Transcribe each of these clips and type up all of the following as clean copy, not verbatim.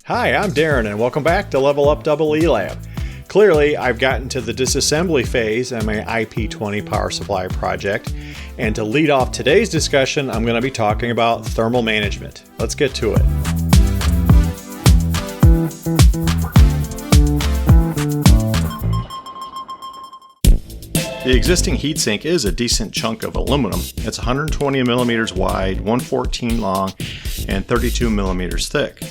Hi, I'm Darren and welcome back to Level Up EE Lab. Clearly, I've gotten to the disassembly phase on my IP-20 power supply project, and to lead off today's discussion, I'm going to be talking about thermal management. Let's get to it. The existing heatsink is a decent chunk of aluminum. It's 120 millimeters wide, 114 long, and 32 millimeters thick.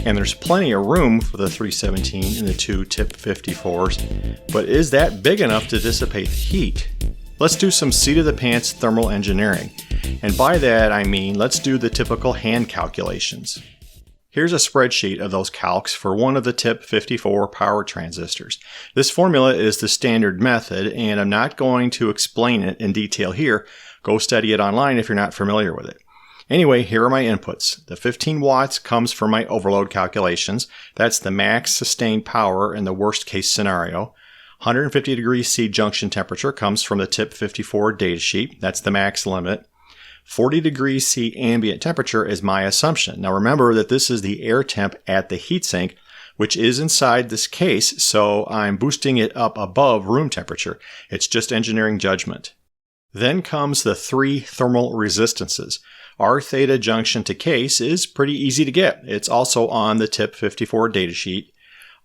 And there's plenty of room for the 317 and the two tip 54s, but is that big enough to dissipate the heat? Let's do some seat-of-the-pants thermal engineering, and by that I mean let's do the typical hand calculations. Here's a spreadsheet of those calcs for one of the tip 54 power transistors. This formula is the standard method, and I'm not going to explain it in detail here. Go study it online if you're not familiar with it. Anyway, here are my inputs. The 15 watts comes from my overload calculations. That's the max sustained power in the worst case scenario. 150 degrees C junction temperature comes from the tip 54 datasheet. That's the max limit. 40 degrees C ambient temperature is my assumption. Now remember that this is the air temp at the heatsink, which is inside this case, so I'm boosting it up above room temperature. It's just engineering judgment. Then comes the three thermal resistances. R theta junction to case is pretty easy to get. It's also on the tip 54 datasheet.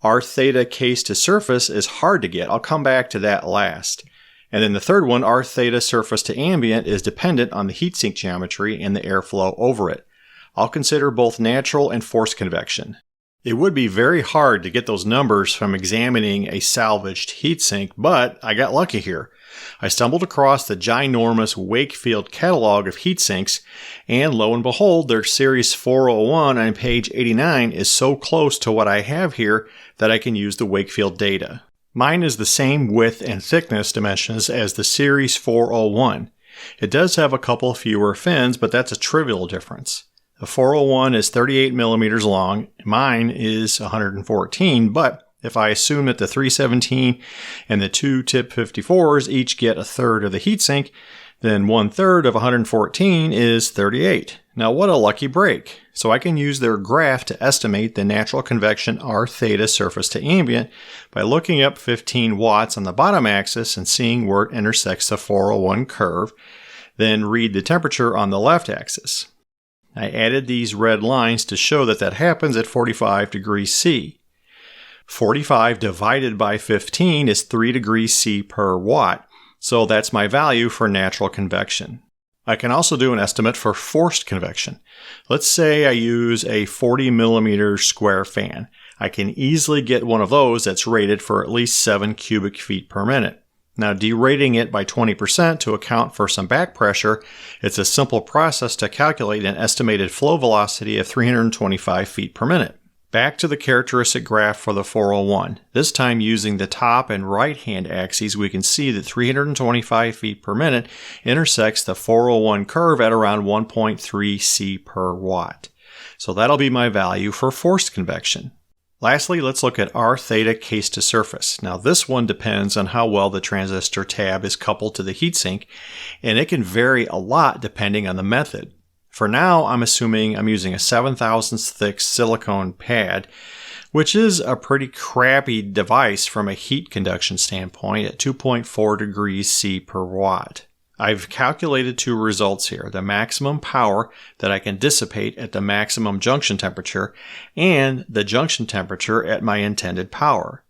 R theta case to surface is hard to get. I'll come back to that last. And then the third one, R theta surface to ambient, is dependent on the heatsink geometry and the airflow over it. I'll consider both natural and forced convection. It would be very hard to get those numbers from examining a salvaged heatsink, but I got lucky here. I stumbled across the ginormous Wakefield catalog of heatsinks, and lo and behold, their Series 401 on page 89 is so close to what I have here that I can use the Wakefield data. Mine is the same width and thickness dimensions as the Series 401. It does have a couple fewer fins, but that's a trivial difference. The 401 is 38 millimeters long, mine is 114, but if I assume that the 317 and the two tip 54s each get a third of the heatsink, then 1/3 of 114 is 38. Now what a lucky break. So I can use their graph to estimate the natural convection R theta surface to ambient by looking up 15 watts on the bottom axis and seeing where it intersects the 401 curve, then read the temperature on the left axis. I added these red lines to show that that happens at 45 degrees C. 45 divided by 15 is 3 degrees C per watt, so that's my value for natural convection. I can also do an estimate for forced convection. Let's say I use a 40 millimeter square fan. I can easily get one of those that's rated for at least 7 cubic feet per minute. Now, derating it by 20% to account for some back pressure, it's a simple process to calculate an estimated flow velocity of 325 feet per minute. Back to the characteristic graph for the 401. This time using the top and right-hand axes, we can see that 325 feet per minute intersects the 401 curve at around 1.3 C per watt. So that'll be my value for forced convection. Lastly, let's look at R theta case to surface. Now this one depends on how well the transistor tab is coupled to the heatsink, and it can vary a lot depending on the method. For now, I'm assuming I'm using a 7/1000 thick silicone pad, which is a pretty crappy device from a heat conduction standpoint at 2.4 degrees C per watt. I've calculated two results here, the maximum power that I can dissipate at the maximum junction temperature and the junction temperature at my intended power.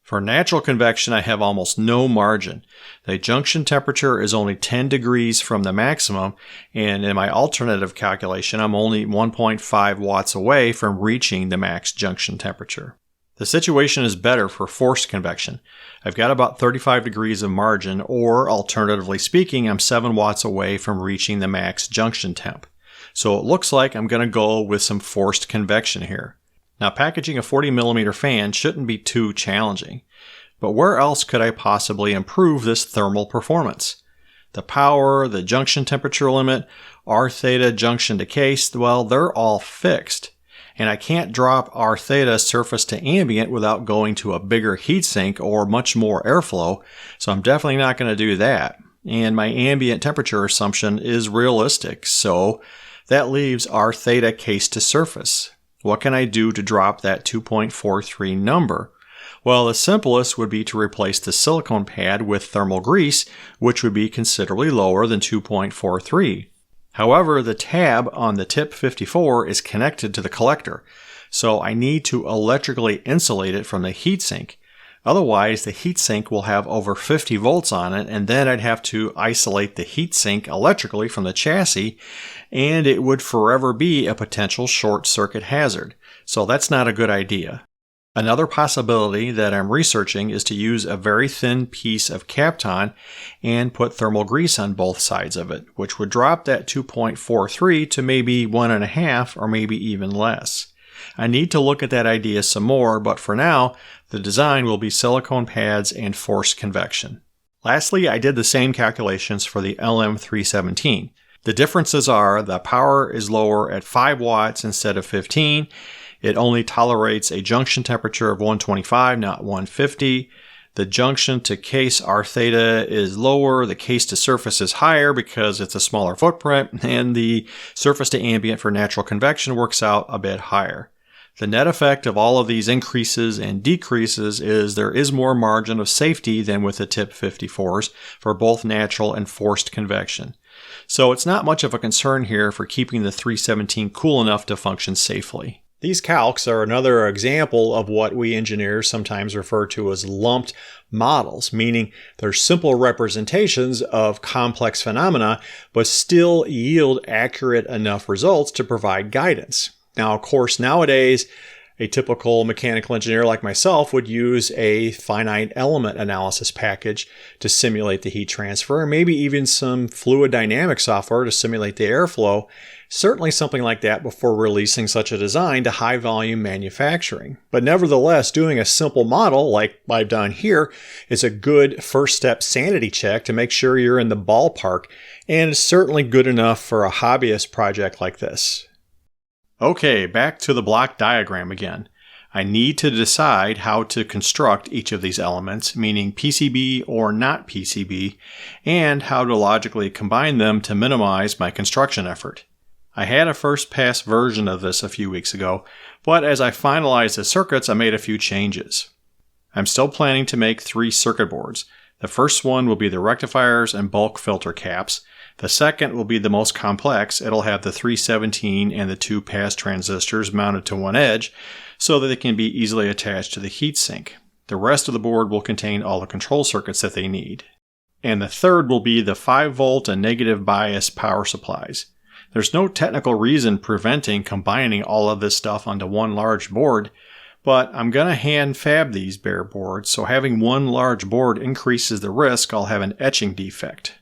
For natural convection, I have almost no margin. The junction temperature is only 10 degrees from the maximum, and in my alternative calculation, I'm only 1.5 watts away from reaching the max junction temperature. The situation is better for forced convection. I've got about 35 degrees of margin, or alternatively speaking, I'm 7 watts away from reaching the max junction temp. So it looks like I'm going to go with some forced convection here. Now, packaging a 40 millimeter fan shouldn't be too challenging, but where else could I possibly improve this thermal performance? The power, the junction temperature limit, R theta junction to case, well, they're all fixed. And I can't drop R theta surface to ambient without going to a bigger heatsink or much more airflow, so I'm definitely not going to do that. And my ambient temperature assumption is realistic, so that leaves R theta case to surface. What can I do to drop that 2.43 number? Well, the simplest would be to replace the silicone pad with thermal grease, which would be considerably lower than 2.43. However, the tab on the tip 54 is connected to the collector, so I need to electrically insulate it from the heatsink. Otherwise, the heatsink will have over 50 volts on it, and then I'd have to isolate the heatsink electrically from the chassis, and it would forever be a potential short circuit hazard. So that's not a good idea. Another possibility that I'm researching is to use a very thin piece of Kapton and put thermal grease on both sides of it, which would drop that 2.43 to maybe 1.5 or maybe even less. I need to look at that idea some more, but for now, the design will be silicone pads and forced convection. Lastly, I did the same calculations for the LM317. The differences are the power is lower at 5 watts instead of 15. It only tolerates a junction temperature of 125, not 150. The junction to case R theta is lower, the case to surface is higher because it's a smaller footprint, and the surface to ambient for natural convection works out a bit higher. The net effect of all of these increases and decreases is there is more margin of safety than with the tip 54s for both natural and forced convection. So it's not much of a concern here for keeping the 317 cool enough to function safely. These calcs are another example of what we engineers sometimes refer to as lumped models, meaning they're simple representations of complex phenomena, but still yield accurate enough results to provide guidance. Now, of course, nowadays, a typical mechanical engineer like myself would use a finite element analysis package to simulate the heat transfer, and maybe even some fluid dynamic software to simulate the airflow. Certainly something like that before releasing such a design to high volume manufacturing. But nevertheless, doing a simple model like I've done here is a good first step sanity check to make sure you're in the ballpark, and is certainly good enough for a hobbyist project like this. Okay, back to the block diagram again. I need to decide how to construct each of these elements, meaning PCB or not PCB, and how to logically combine them to minimize my construction effort. I had a first pass version of this a few weeks ago, but as I finalized the circuits, I made a few changes. I'm still planning to make 3 circuit boards. The first one will be the rectifiers and bulk filter caps. The second will be the most complex. It'll have the 317 and the 2 pass transistors mounted to one edge so that they can be easily attached to the heatsink. The rest of the board will contain all the control circuits that they need. And the third will be the 5 volt and negative bias power supplies. There's no technical reason preventing combining all of this stuff onto one large board, but I'm going to hand fab these bare boards, so having one large board increases the risk I'll have an etching defect.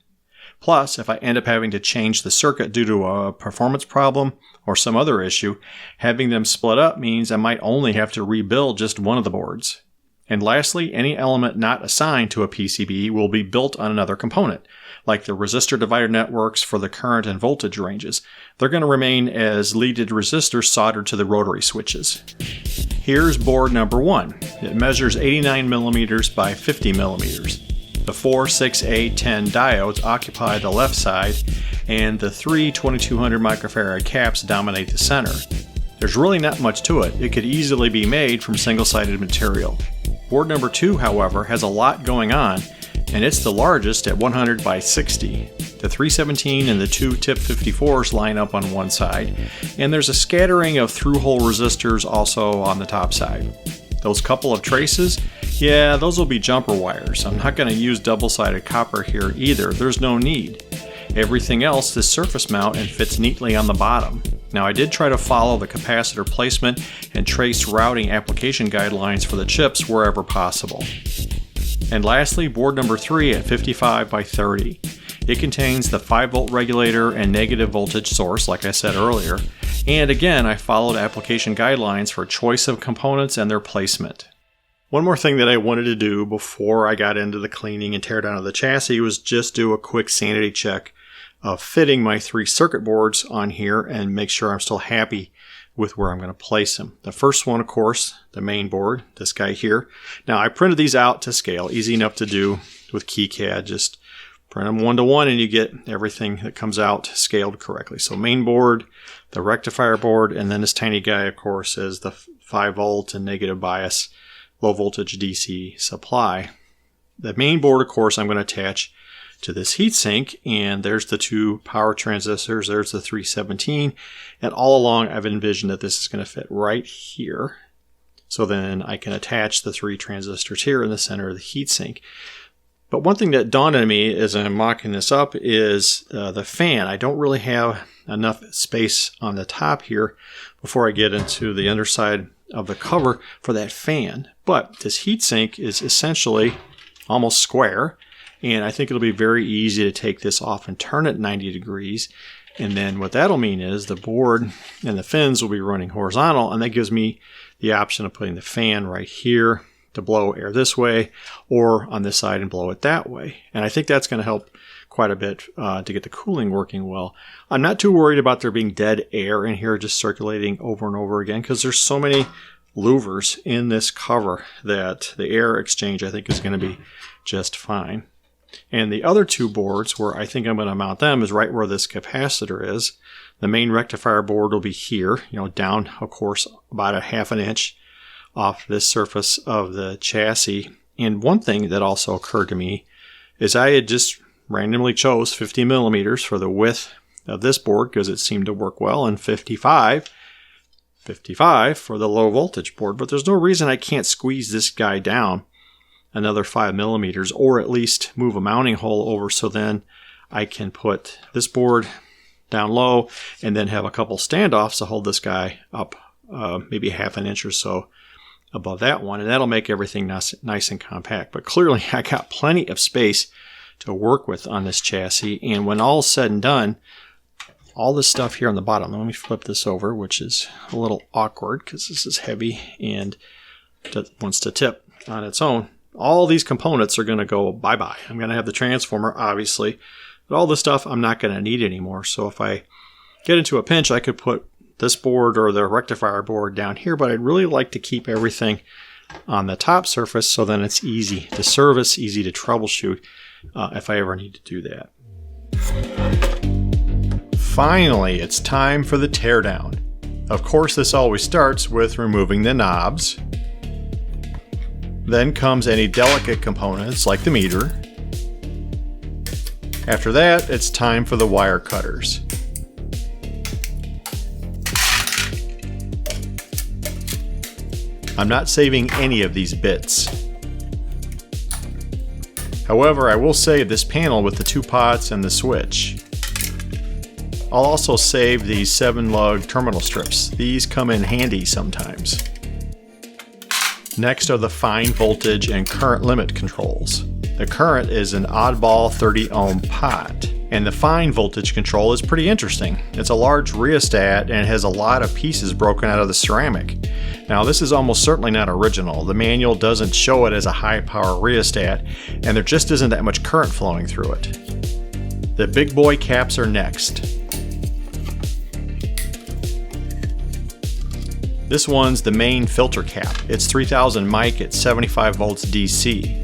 Plus, if I end up having to change the circuit due to a performance problem or some other issue, having them split up means I might only have to rebuild just one of the boards. And lastly, any element not assigned to a PCB will be built on another component, like the resistor divider networks for the current and voltage ranges. They're going to remain as leaded resistors soldered to the rotary switches. Here's board number 1. It measures 89 millimeters by 50 millimeters. The 4 6A10 diodes occupy the left side, and the 3 2200 microfarad caps dominate the center. There's really not much to it. It could easily be made from single-sided material. Board number 2, however, has a lot going on, and it's the largest at 100 by 60. The 317 and the 2 tip 54s line up on one side, and there's a scattering of through-hole resistors also on the top side. Those couple of traces, yeah, those will be jumper wires. I'm not going to use double-sided copper here either. There's no need. Everything else is surface mount and fits neatly on the bottom. Now, I did try to follow the capacitor placement and trace routing application guidelines for the chips wherever possible. And lastly, board number 3 at 55 by 30. It contains the 5 volt regulator and negative voltage source, like I said earlier. And again, I followed application guidelines for choice of components and their placement. One more thing that I wanted to do before I got into the cleaning and teardown of the chassis was just do a quick sanity check of fitting my 3 circuit boards on here and make sure I'm still happy with where I'm going to place them. The first one, of course, the main board, this guy here. Now, I printed these out to scale, easy enough to do with KiCad. Just Print them 1-to-1 and you get everything that comes out scaled correctly. So main board, the rectifier board, and then this tiny guy, of course, is the 5 volt and negative bias low voltage DC supply. The main board, of course, I'm going to attach to this heatsink, and there's the 2 power transistors, there's the 317, and all along I've envisioned that this is going to fit right here. So then I can attach the 3 transistors here in the center of the heatsink. But one thing that dawned on me as I'm mocking this up is the fan. I don't really have enough space on the top here before I get into the underside of the cover for that fan. But this heatsink is essentially almost square, and I think it'll be very easy to take this off and turn it 90 degrees. And then what that'll mean is the board and the fins will be running horizontal, and that gives me the option of putting the fan right here to blow air this way, or on this side and blow it that way. And I think that's going to help quite a bit to get the cooling working well. I'm not too worried about there being dead air in here just circulating over and over again, because there's so many louvers in this cover that the air exchange I think is going to be just fine. And the other 2 boards where I think I'm going to mount them is right where this capacitor is. The main rectifier board will be here, down, of course, about a 1/2 inch off this surface of the chassis. And one thing that also occurred to me is I had just randomly chose 50 millimeters for the width of this board because it seemed to work well, and 55 for the low voltage board. But there's no reason I can't squeeze this guy down another 5 millimeters, or at least move a mounting hole over, so then I can put this board down low and then have a couple standoffs to hold this guy up maybe 1/2 inch or so above that one, and that'll make everything nice and compact. But clearly I got plenty of space to work with on this chassis, and when all's said and done, all this stuff here on the bottom, let me flip this over, which is a little awkward because this is heavy and wants to tip on its own. All these components are going to go bye-bye. I'm going to have the transformer, obviously, but all this stuff I'm not going to need anymore. So if I get into a pinch, I could put this board or the rectifier board down here, but I'd really like to keep everything on the top surface so then it's easy to service, easy to troubleshoot if I ever need to do that. Finally, it's time for the teardown. Of course, this always starts with removing the knobs. Then comes any delicate components like the meter. After that, it's time for the wire cutters. I'm not saving any of these bits. However, I will save this panel with the 2 pots and the switch. I'll also save these 7-lug terminal strips. These come in handy sometimes. Next are the fine voltage and current limit controls. The current is an oddball 30 ohm pot, and the fine voltage control is pretty interesting. It's a large rheostat and it has a lot of pieces broken out of the ceramic. Now this is almost certainly not original. The manual doesn't show it as a high power rheostat, and there just isn't that much current flowing through it. The big boy caps are next. This one's the main filter cap. It's 3000 mic at 75 volts DC.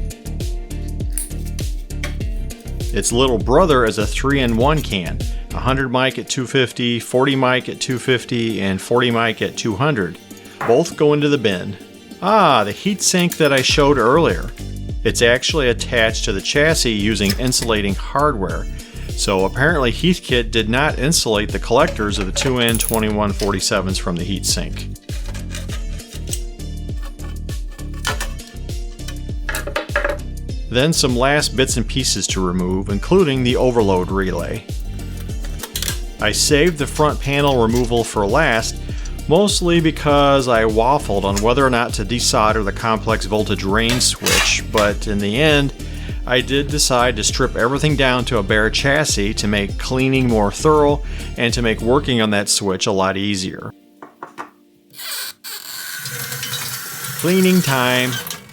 Its little brother is a 3-in-1 can, 100 mic at 250, 40 mic at 250, and 40 mic at 200. Both go into the bin. Ah, the heatsink that I showed earlier. It's actually attached to the chassis using insulating hardware. So apparently Heathkit did not insulate the collectors of the 2N2147s from the heatsink. Then some last bits and pieces to remove, including the overload relay. I saved the front panel removal for last, mostly because I waffled on whether or not to desolder the complex voltage range switch, but in the end, I did decide to strip everything down to a bare chassis to make cleaning more thorough and to make working on that switch a lot easier. Cleaning time.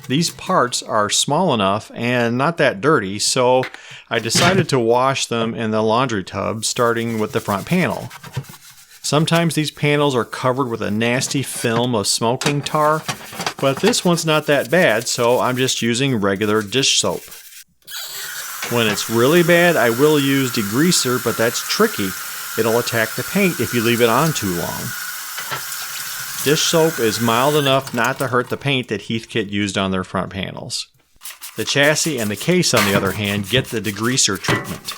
These parts are small enough and not that dirty, so I decided to wash them in the laundry tub, starting with the front panel. Sometimes these panels are covered with a nasty film of smoking tar, but this one's not that bad, so I'm just using regular dish soap. When it's really bad, I will use degreaser, but that's tricky. It'll attack the paint if you leave it on too long. Dish soap is mild enough not to hurt the paint that Heathkit used on their front panels. The chassis and the case, on the other hand, get the degreaser treatment.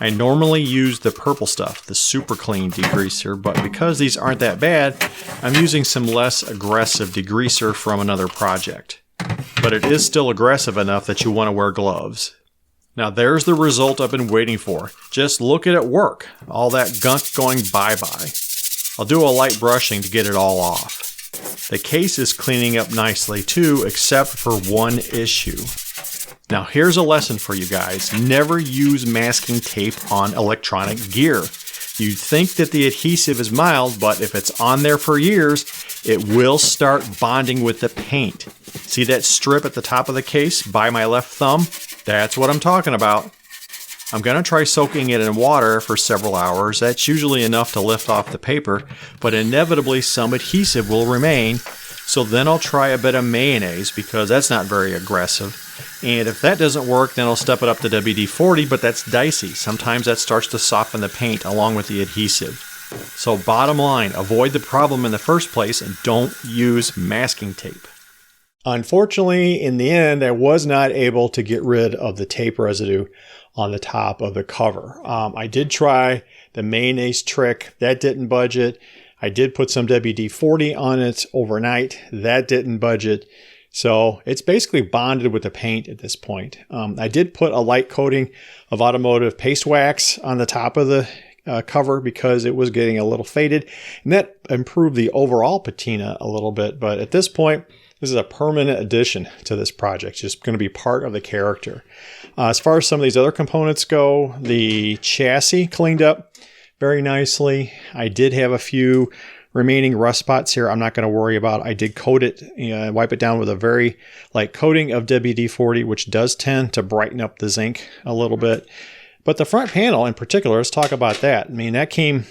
I normally use the purple stuff, the super clean degreaser, but because these aren't that bad, I'm using some less aggressive degreaser from another project. But it is still aggressive enough that you want to wear gloves. Now there's the result I've been waiting for. Just look at it work. All that gunk going bye-bye. I'll do a light brushing to get it all off. The case is cleaning up nicely too, except for one issue. Now here's a lesson for you guys. Never use masking tape on electronic gear. You'd think that the adhesive is mild, but if it's on there for years, it will start bonding with the paint. See that strip at the top of the case by my left thumb? That's what I'm talking about. I'm going to try soaking it in water for several hours. That's usually enough to lift off the paper, but inevitably some adhesive will remain. So then I'll try a bit of mayonnaise because that's not very aggressive. And if that doesn't work, then I'll step it up to WD-40, but that's dicey. Sometimes that starts to soften the paint along with the adhesive. So bottom line, avoid the problem in the first place and don't use masking tape. Unfortunately, in the end, I was not able to get rid of the tape residue on the top of the cover. I did try the mayonnaise trick. That didn't budge it. I did put some WD-40 on it overnight. That didn't budge it. So it's basically bonded with the paint at this point. I did put a light coating of automotive paste wax on the top of the cover because it was getting a little faded, and that improved the overall patina a little bit. But at this point, this is a permanent addition to this project. It's just going to be part of the character. As far as some of these other components go, the chassis cleaned up very nicely. I did have a few remaining rust spots here I'm not going to worry about. I did coat it and wipe it down with a very light coating of WD-40, which does tend to brighten up the zinc a little bit. But the front panel in particular, let's talk about that. I mean, that came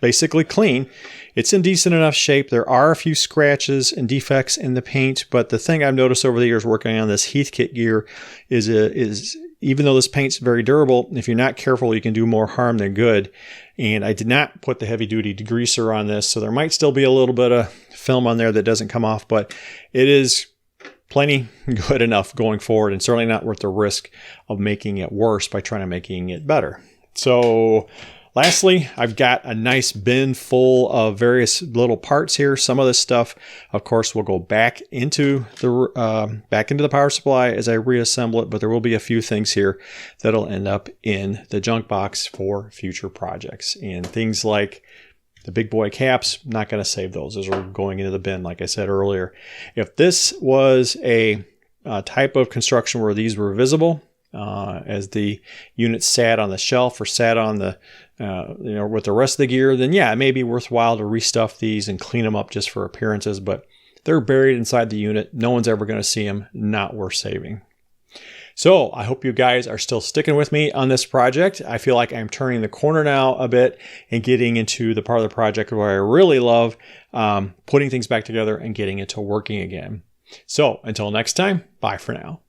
basically clean. It's in decent enough shape. There are a few scratches and defects in the paint, but the thing I've noticed over the years working on this Heathkit gear is even though this paint's very durable, if you're not careful, you can do more harm than good. And I did not put the heavy-duty degreaser on this, so there might still be a little bit of film on there that doesn't come off, but it is plenty good enough going forward and certainly not worth the risk of making it worse by trying to making it better. So lastly, I've got a nice bin full of various little parts here. Some of this stuff, of course, will go back into the power supply as I reassemble it, but there will be a few things here that'll end up in the junk box for future projects. And things like the big boy caps, not going to save those. Those are going into the bin, like I said earlier. If this was a type of construction where these were visible, as the unit sat on the shelf or sat on the, with the rest of the gear, then yeah, it may be worthwhile to restuff these and clean them up just for appearances, but they're buried inside the unit. No one's ever going to see them. Not worth saving. So I hope you guys are still sticking with me on this project. I feel like I'm turning the corner now a bit and getting into the part of the project where I really love putting things back together and getting it to working again. So until next time, bye for now.